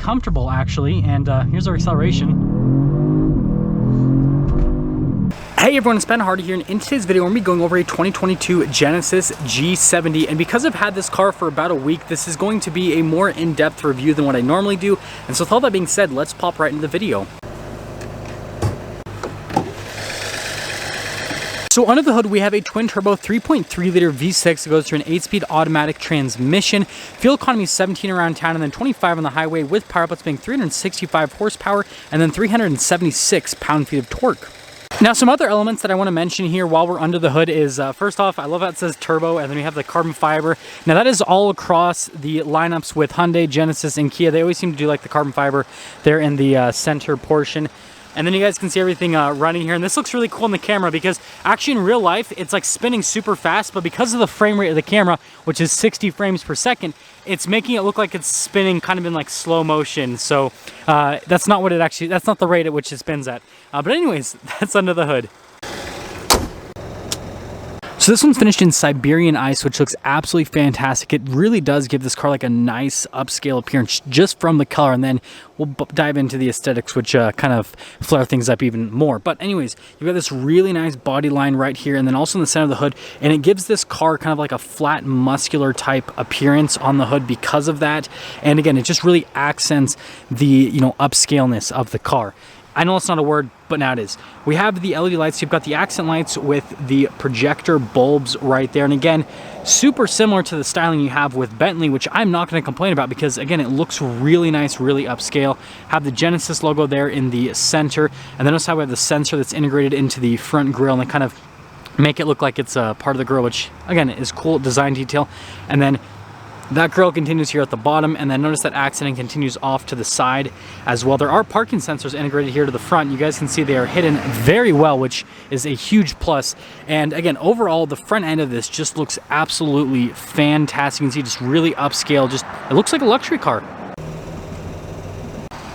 comfortable actually, and here's our acceleration. Hey everyone, it's Ben Hardy here, and in today's video we're going to be going over a 2022 Genesis G70, and because I've had this car for about a week, this is going to be a more in-depth review than what I normally do, and so with all that being said, let's pop right into the video. So under the hood, we have a twin-turbo 3.3-liter V6 that goes through an 8-speed automatic transmission. Fuel economy is 17 around town and then 25 on the highway, with power outlets being 365 horsepower and then 376 pound-feet of torque. Now, some other elements that I want to mention here while we're under the hood is, first off, I love how it says turbo, and then we have the carbon fiber. Now, that is all across the lineups with Hyundai, Genesis, and Kia. They always seem to do like the carbon fiber there in the center portion. And then you guys can see everything running here, and this looks really cool in the camera because actually in real life it's like spinning super fast, but because of the frame rate of the camera, which is 60 frames per second, it's making it look like it's spinning kind of in like slow motion. So that's not what it actually, that's not the rate at which it spins at. But anyways, that's under the hood. So this one's finished in Siberian ice, which looks absolutely fantastic. It really does give this car like a nice upscale appearance just from the color, and then we'll dive into the aesthetics, which kind of flare things up even more. But anyways, you've got this really nice body line right here, and then also in the center of the hood, and it gives this car kind of like a flat, muscular type appearance on the hood because of that. And again, it just really accents the, you know, upscaleness of the car. I know it's not a word, but now it is. We have the LED lights. You've got the accent lights with the projector bulbs right there. And again, super similar to the styling you have with Bentley, which I'm not going to complain about because, again, it looks really nice, really upscale. Have the Genesis logo there in the center. And then notice how we have the sensor that's integrated into the front grille, and they kind of make it look like it's a part of the grille, which, again, is cool design detail. And then that grille continues here at the bottom, and then notice that accenting continues off to the side as well. There are parking sensors integrated here to the front. You guys can see they are hidden very well, which is a huge plus. And again, overall, the front end of this just looks absolutely fantastic. You can see just really upscale. Just, it looks like a luxury car.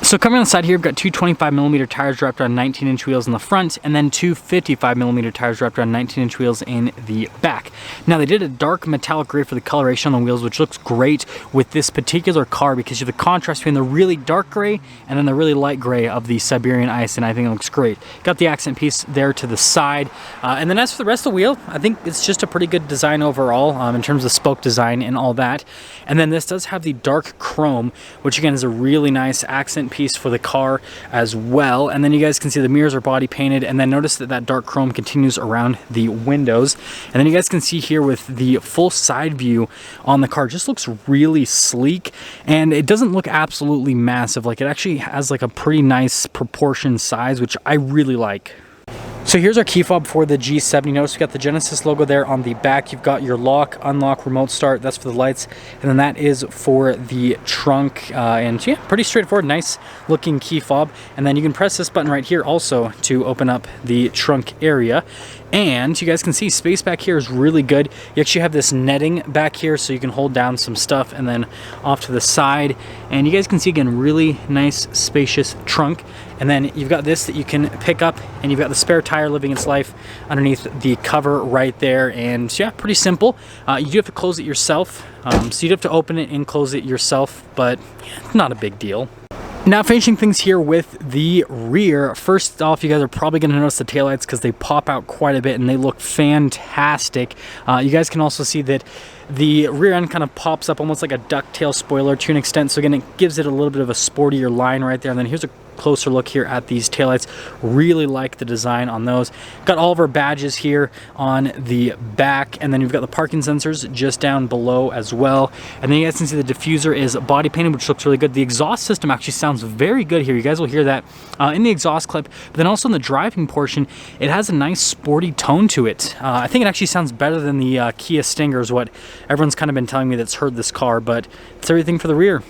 So coming on the side here, we've got two 25mm tires wrapped around 19-inch wheels in the front, and then two 55mm tires wrapped around 19-inch wheels in the back. Now, they did a dark metallic gray for the coloration on the wheels, which looks great with this particular car because you have the contrast between the really dark gray and then the really light gray of the Siberian ice, and I think it looks great. Got the accent piece there to the side. And then as for the rest of the wheel, I think it's just a pretty good design overall in terms of spoke design and all that. And then this does have the dark chrome, which again is a really nice accent piece for the car as well. And then you guys can see the mirrors are body painted, and then notice that that dark chrome continues around the windows. And then you guys can see here with the full side view on the car, just looks really sleek, and it doesn't look absolutely massive. Like, it actually has like a pretty nice proportion size, which I really like. So here's our key fob for the G70. Notice we got the Genesis logo there on the back. You've got your lock, unlock, remote start. That's for the lights. And then that is for the trunk. And yeah, pretty straightforward, nice looking key fob. And then you can press this button right here also to open up the trunk area. And you guys can see space back here is really good. You actually have this netting back here so you can hold down some stuff, and then off to the side. And you guys can see, again, really nice spacious trunk. And then you've got this that you can pick up, and you've got the spare tire living its life underneath the cover right there. And yeah, pretty simple. You do have to close it yourself. So you'd have to open it and close it yourself, but yeah, not a big deal. Now, finishing things here with the rear. First off, you guys are probably going to notice the taillights because they pop out quite a bit and they look fantastic. You guys can also see that the rear end kind of pops up almost like a ducktail spoiler to an extent. So again, it gives it a little bit of a sportier line right there. And then here's a closer look here at these taillights. Really like the design on those. Got all of our badges here on the back, and then you've got the parking sensors just down below as well. And then you guys can see the diffuser is body painted, which looks really good. The exhaust system actually sounds very good here. You guys will hear that in the exhaust clip, but then also in the driving portion, it has a nice sporty tone to it. I think it actually sounds better than the Kia Stinger is what everyone's kind of been telling me that's heard this car, but it's everything for the rear.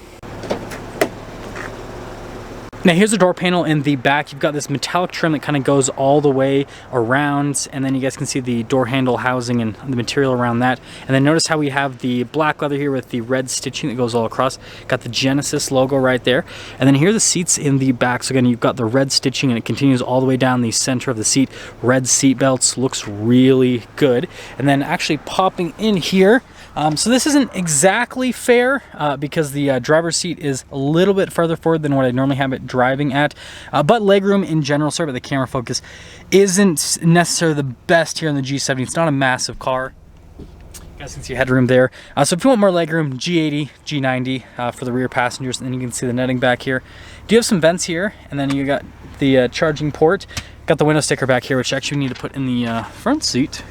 Now here's the door panel in the back. You've got this metallic trim that kind of goes all the way around, and then you guys can see the door handle housing and the material around that. And then notice how we have the black leather here with the red stitching that goes all across. Got the Genesis logo right there. And then here are the seats in the back. So again, you've got the red stitching and it continues all the way down the center of the seat. Red seat belts, looks really good. And then actually popping in here, So this isn't exactly fair because the driver's seat is a little bit further forward than what I normally have it driving at. But legroom in general, sorry about the camera focus, isn't necessarily the best here in the G70. It's not a massive car. You guys can see headroom there. So if you want more legroom, G80, G90 for the rear passengers, and then you can see the netting back here. Do you have some vents here, and then you got the charging port. Got the window sticker back here, which actually we need to put in the front seat.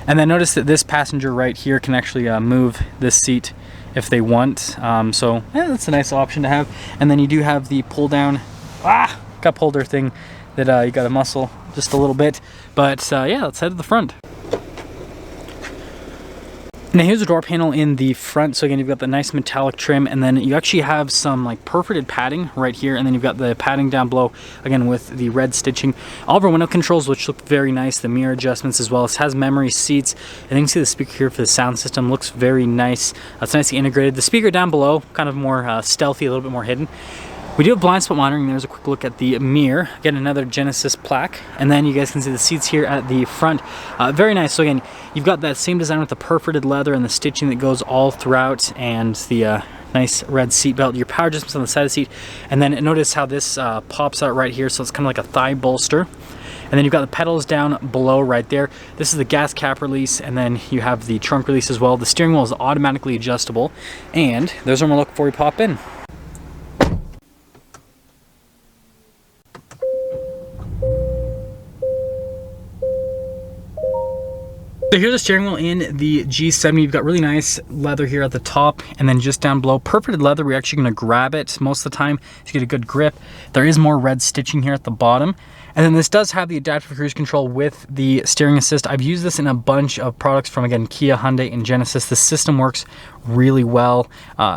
And then notice that this passenger right here can actually move this seat if they want. So yeah, that's a nice option to have. And then you do have the pull down cup holder thing that you got to muscle just a little bit. But yeah, let's head to the front. Now here's the door panel in the front. So again, you've got the nice metallic trim, and then you actually have some like perforated padding right here, and then you've got the padding down below, again with the red stitching. All of our window controls, which look very nice, the mirror adjustments as well. It has memory seats, and you can see the speaker here for the sound system. Looks very nice. It's nicely integrated. The speaker down below, kind of more stealthy, a little bit more hidden. We do have blind spot monitoring. There's a quick look at the mirror. Again, another Genesis plaque. And then you guys can see the seats here at the front. Very nice. So again, you've got that same design with the perforated leather and the stitching that goes all throughout, and the nice red seat belt. Your power adjustments on the side of the seat. And then notice how this pops out right here. So it's kind of like a thigh bolster. And then you've got the pedals down below right there. This is the gas cap release, and then you have the trunk release as well. The steering wheel is automatically adjustable. And there's one we're looking for. We pop in. So here's the steering wheel in the G70. You've got really nice leather here at the top, and then just down below, perforated leather. We're actually going to grab it most of the time to get a good grip. There is more red stitching here at the bottom. And then this does have the adaptive cruise control with the steering assist. I've used this in a bunch of products from, again, Kia, Hyundai, and Genesis. The system works really well.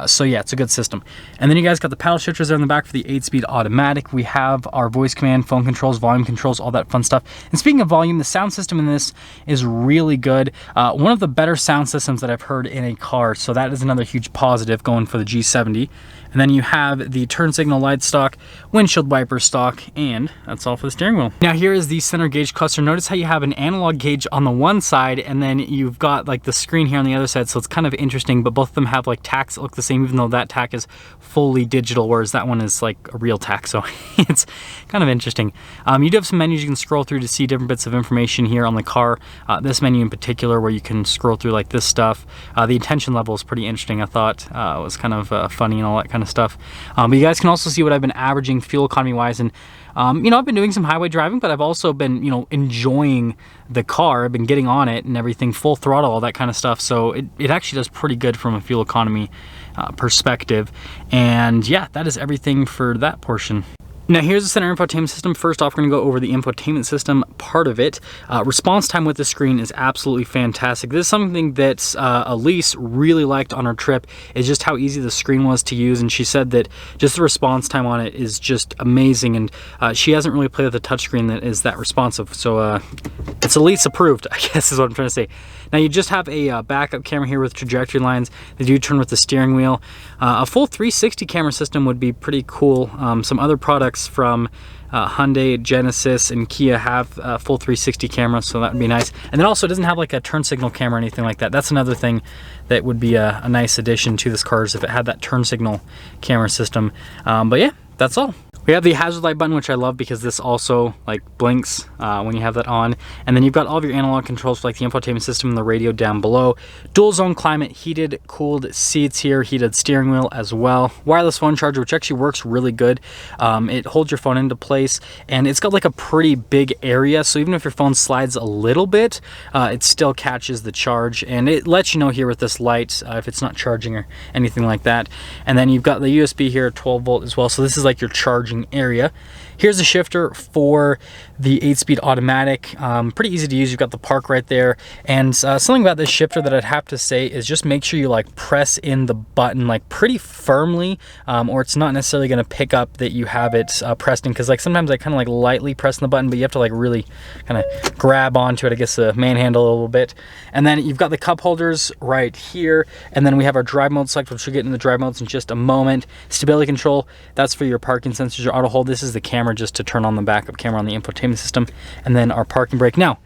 So yeah, it's a good system. And then you guys got the paddle shifters there in the back for the 8-speed automatic. We have our voice command, phone controls, volume controls, all that fun stuff. And speaking of volume, the sound system in this is really good. One of the better sound systems that I've heard in a car. So that is another huge positive going for the G70. And then you have the turn signal light stock, windshield wiper stock, and that's all for the steering wheel. Now here is the center gauge cluster. Notice how you have an analog gauge on the one side, and then you've got like the screen here on the other side, so it's kind of interesting, but both of them have like tacks that look the same, even though that tack is fully digital, whereas that one is like a real tack, so it's kind of interesting. You do have some menus you can scroll through to see different bits of information here on the car. This menu in particular, where you can scroll through like this stuff. The attention level is pretty interesting, I thought. It was kind of funny and all that kind of stuff. But you guys can also see what I've been averaging fuel economy wise, and you know, I've been doing some highway driving, but I've also been, you know, enjoying the car. I've been getting on it and everything, full throttle, all that kind of stuff. So it actually does pretty good from a fuel economy perspective. And yeah, that is everything for that portion. Now here's the center infotainment system. First off, we're gonna go over the infotainment system part of it. Response time with the screen is absolutely fantastic. This is something that Elise really liked on her trip, is just how easy the screen was to use, and she said that just the response time on it is just amazing, and she hasn't really played with a touchscreen that is that responsive, so it's Elise approved, I guess is what I'm trying to say. Now you just have a backup camera here with trajectory lines. They do turn with the steering wheel. A full 360 camera system would be pretty cool. Some other products from Hyundai, Genesis, and Kia have full 360 cameras, so that would be nice. And then also it doesn't have like a turn signal camera or anything like that. That's another thing that would be a nice addition to this car, is if it had that turn signal camera system. But yeah, that's all. We have the hazard light button, which I love because this also like blinks when you have that on. And then you've got all of your analog controls for like the infotainment system and the radio down below. Dual zone climate, heated, cooled seats here, heated steering wheel as well. Wireless phone charger, which actually works really good. It holds your phone into place, and it's got like a pretty big area. So even if your phone slides a little bit, it still catches the charge. And it lets you know here with this light if it's not charging or anything like that. And then you've got the USB here, 12 volt as well. So this is like your charging area. Here's the shifter for the 8-speed automatic. Pretty easy to use. You've got the park right there. And something about this shifter that I'd have to say is just make sure you like press in the button like pretty firmly, or it's not necessarily going to pick up that you have it pressed in, because like sometimes I kind of like lightly press the button, but you have to like really kind of grab onto it, I guess, manhandle a little bit. And then you've got the cup holders right here, and then we have our drive mode select, which we'll get into the drive modes in just a moment. Stability control, that's for your parking sensors, your auto hold. This is the camera just to turn on the backup camera on the infotainment system, and then our parking brake. Now,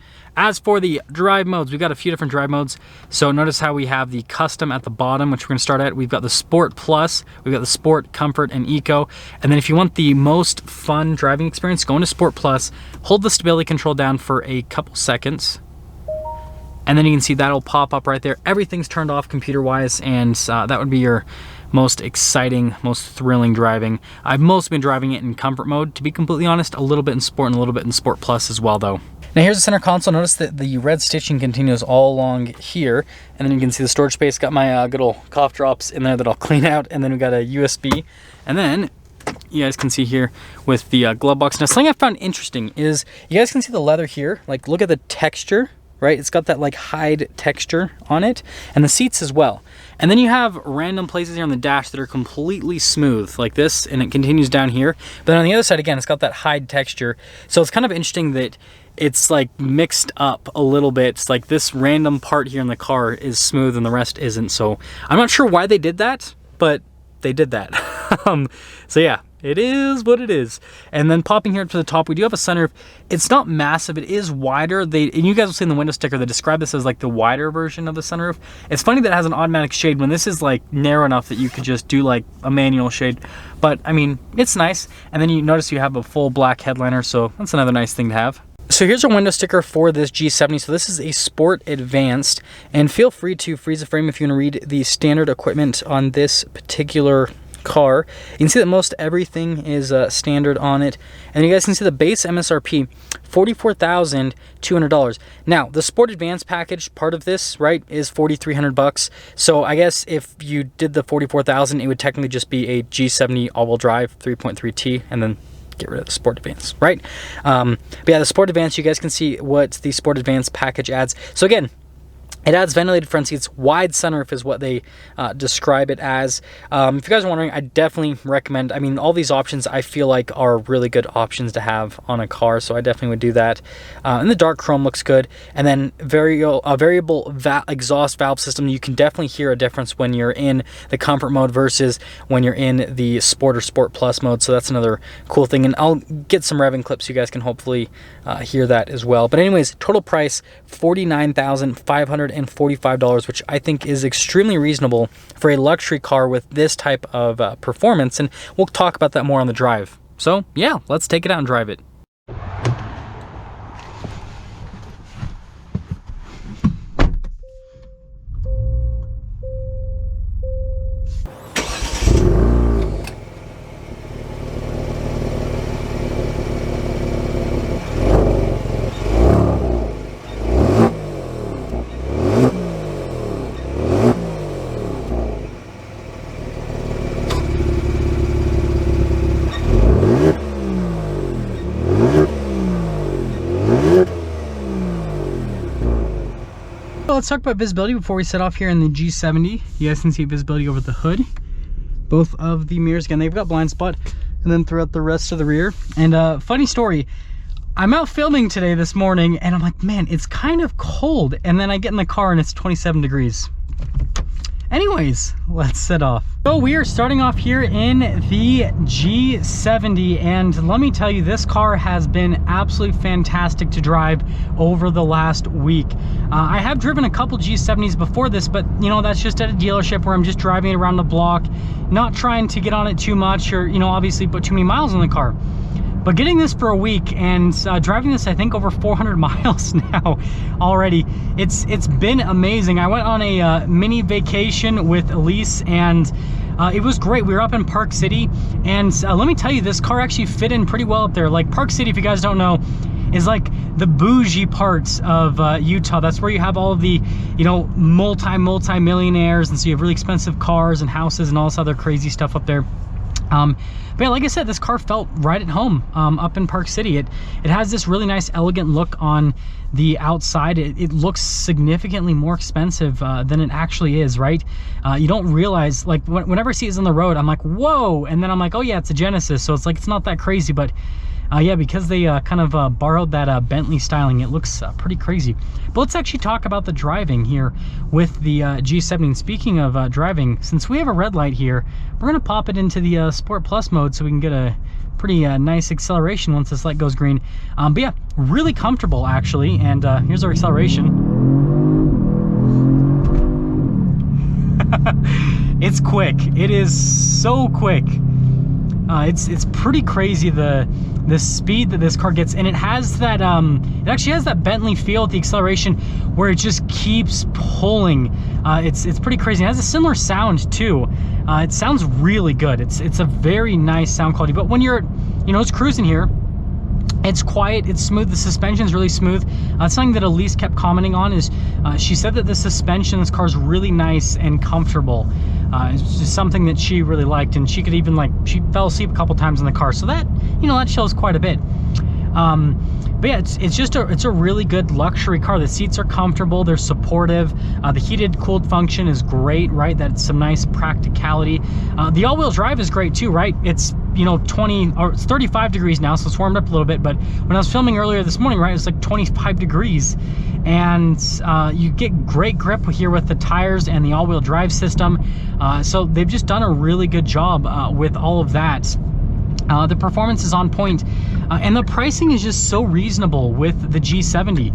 As for the drive modes, we've got a few different drive modes. So notice how we have the custom at the bottom, which we're gonna start at. We've got the Sport Plus, we've got the Sport, Comfort, and Eco. And then if you want the most fun driving experience, go into Sport Plus, hold the stability control down for a couple seconds. And then you can see that'll pop up right there. Everything's turned off computer-wise, and that would be your most exciting, most thrilling driving. I've mostly been driving it in comfort mode, to be completely honest, a little bit in sport and a little bit in Sport Plus as well though. Now here's the center console. Notice that the red stitching continues all along here, and then you can see the storage space. Got my good old cough drops in there that I'll clean out, and then we got a USB, and then you guys can see here with the glove box. Now something I found interesting is you guys can see the leather here. Like, look at the texture, right? It's got that like hide texture on it, and the seats as well. And then you have random places here on the dash that are completely smooth like this, and it continues down here. But then on the other side, again, it's got that hide texture. So it's kind of interesting that it's like mixed up a little bit. It's like this random part here in the car is smooth and the rest isn't. So I'm not sure why they did that, but they did that. So yeah, it is what it is. And then popping here up to the top, we do have a sunroof. It's not massive, it is wider. And you guys will see in the window sticker, they describe this as like the wider version of the sunroof. It's funny that it has an automatic shade when this is like narrow enough that you could just do like a manual shade. But I mean, it's nice. And then you notice you have a full black headliner, so that's another nice thing to have. So here's our window sticker for this G70. So this is a Sport Advanced, and feel free to freeze the frame if you want to read the standard equipment on this particular car. You can see that most everything is standard on it, and you guys can see the base MSRP $44,200. Now the Sport Advanced package, part of this, right, is $4,300. So I guess if you did the $44,000, it would technically just be a G70 all-wheel drive 3.3T, and then get rid of the Sport Advance, right? But yeah, the Sport Advance, you guys can see what the Sport Advance package adds. So again, it adds ventilated front seats, wide sunroof is what they describe it as. If you guys are wondering, I definitely recommend, I mean, all these options I feel like are really good options to have on a car, so I definitely would do that. And the dark chrome looks good. And then variable exhaust valve system, you can definitely hear a difference when you're in the comfort mode versus when you're in the Sport or Sport Plus mode, so that's another cool thing. And I'll get some revving clips so you guys can hopefully hear that as well. But anyways, total price, $49,545, which I think is extremely reasonable for a luxury car with this type of performance, and we'll talk about that more on the drive. So yeah, let's take it out and drive it. Let's talk about visibility before we set off here in the G70. You guys can see visibility over the hood. Both of the mirrors, again, they've got blind spot, and then throughout the rest of the rear. And funny story, I'm out filming today this morning, and I'm like, man, it's kind of cold. And then I get in the car and it's 27 degrees. Anyways, let's set off. So we are starting off here in the G70, and let me tell you, this car has been absolutely fantastic to drive over the last week. I have driven a couple G70s before this, but you know, that's just at a dealership where I'm just driving it around the block, not trying to get on it too much or, you know, obviously put too many miles on the car. But getting this for a week and driving this, I think, over 400 miles now already, it's been amazing. I went on a mini vacation with Elise, and it was great. We were up in Park City, and let me tell you, this car actually fit in pretty well up there. Like, Park City, if you guys don't know, is like the bougie parts of Utah. That's where you have all of the, you know, multi-millionaires, and so you have really expensive cars and houses and all this other crazy stuff up there. But yeah, like I said, this car felt right at home up in Park City. It has this really nice, elegant look on the outside. It looks significantly more expensive than it actually is, right? You don't realize, like, whenever I see it on the road, I'm like, whoa, and then I'm like, oh yeah, it's a Genesis, so it's like, it's not that crazy. But Yeah, because they kind of borrowed that Bentley styling, it looks pretty crazy. But let's actually talk about the driving here with the G70. And speaking of driving, since we have a red light here, we're going to pop it into the Sport Plus mode so we can get a pretty nice acceleration once this light goes green. But yeah, really comfortable actually. And here's our acceleration. It's quick. It is so quick. It's pretty crazy the speed that this car gets, and it has that it actually has that Bentley feel with the acceleration where it just keeps pulling. It's pretty crazy. It has a similar sound too. It sounds really good. It's a very nice sound quality. But when you're, you know, it's cruising here, it's quiet, it's smooth, the suspension is really smooth. Something that Elise kept commenting on is she said that the suspension in this car is really nice and comfortable. It's just something that she really liked, and she could even, like, she fell asleep a couple times in the car, so that, you know, that shows quite a bit. But yeah, it's a really good luxury car. The seats are comfortable, they're supportive. The heated cooled function is great, right? That's some nice practicality. The all-wheel drive is great too, right? It's, you know, it's 35 degrees now, so it's warmed up a little bit, but when I was filming earlier this morning, right, it was like 25 degrees, and you get great grip here with the tires and the all-wheel drive system. So they've just done a really good job with all of that. The performance is on point, and the pricing is just so reasonable with the G70.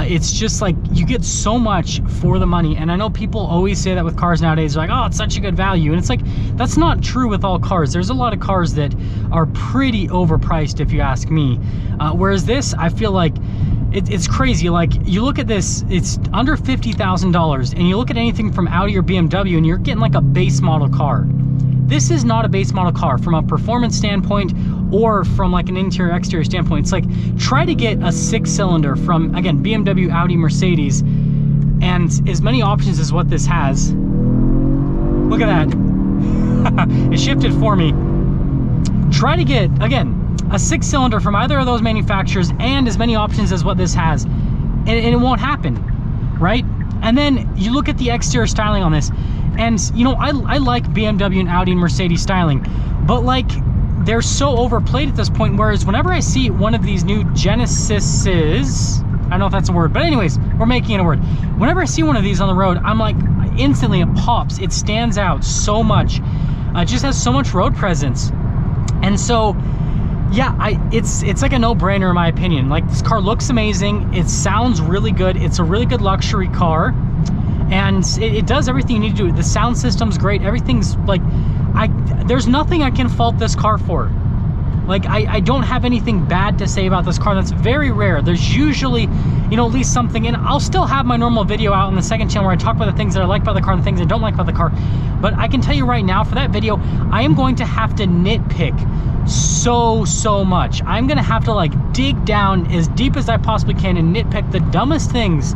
It's just like you get so much for the money, and I know people always say that with cars nowadays. They're like, oh, it's such a good value, and it's like, that's not true with all cars. There's a lot of cars that are pretty overpriced, if you ask me, whereas this, I feel like it's crazy. Like, you look at this, it's under $50,000, and you look at anything from Audi or BMW, and you're getting like a base model car. This is not a base model car from a performance standpoint or from like an interior exterior standpoint. It's like, try to get a 6-cylinder from, again, BMW, Audi, Mercedes, and as many options as what this has. Look at that. It shifted for me. Try to get, again, a 6-cylinder from either of those manufacturers and as many options as what this has, and it won't happen, right? And then you look at the exterior styling on this, and you know, I like BMW and Audi and Mercedes styling, but like, they're so overplayed at this point, whereas whenever I see one of these new Genesises, I don't know if that's a word, but anyways, we're making it a word. Whenever I see one of these on the road, I'm like, instantly it pops, it stands out so much. It just has so much road presence. And so, yeah, it's like a no-brainer in my opinion. Like, this car looks amazing, it sounds really good, it's a really good luxury car, and it does everything you need to do. The sound system's great, everything's like, there's nothing I can fault this car for. Like, I don't have anything bad to say about this car. That's very rare. There's usually, you know, at least something, and I'll still have my normal video out on the second channel where I talk about the things that I like about the car and the things I don't like about the car. But I can tell you right now, for that video, I am going to have to nitpick so much. I'm gonna have to like dig down as deep as I possibly can and nitpick the dumbest things.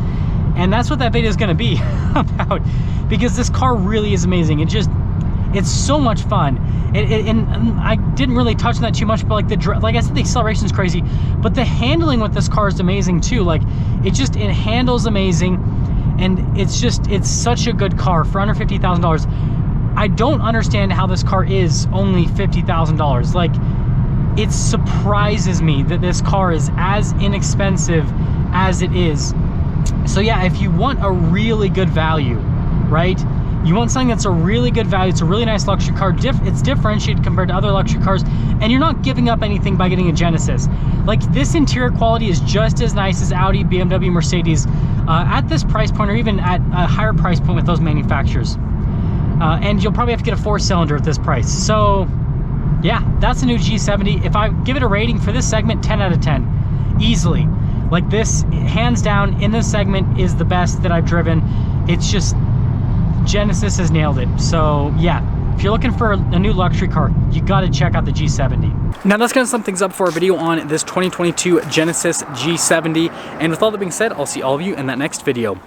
And that's what that video is gonna be about, because this car really is amazing. It's so much fun. And I didn't really touch on that too much, but like I said, the acceleration is crazy, but the handling with this car is amazing too. Like, it handles amazing, and it's such a good car for under $50,000. I don't understand how this car is only $50,000. Like, it surprises me that this car is as inexpensive as it is. So yeah, if you want a really good value, right? You want something that's a really good value, it's a really nice luxury car, it's differentiated compared to other luxury cars, and you're not giving up anything by getting a Genesis. Like, this interior quality is just as nice as Audi, BMW, Mercedes, at this price point, or even at a higher price point with those manufacturers. And you'll probably have to get a 4-cylinder at this price. So yeah, that's the new G70. If I give it a rating for this segment, 10 out of 10, easily. Like, this, hands down, in this segment, is the best that I've driven. It's just, Genesis has nailed it. So yeah, if you're looking for a new luxury car, you got to check out the G70. Now that's going to sum things up for a video on this 2022 Genesis G70. And with all that being said, I'll see all of you in that next video.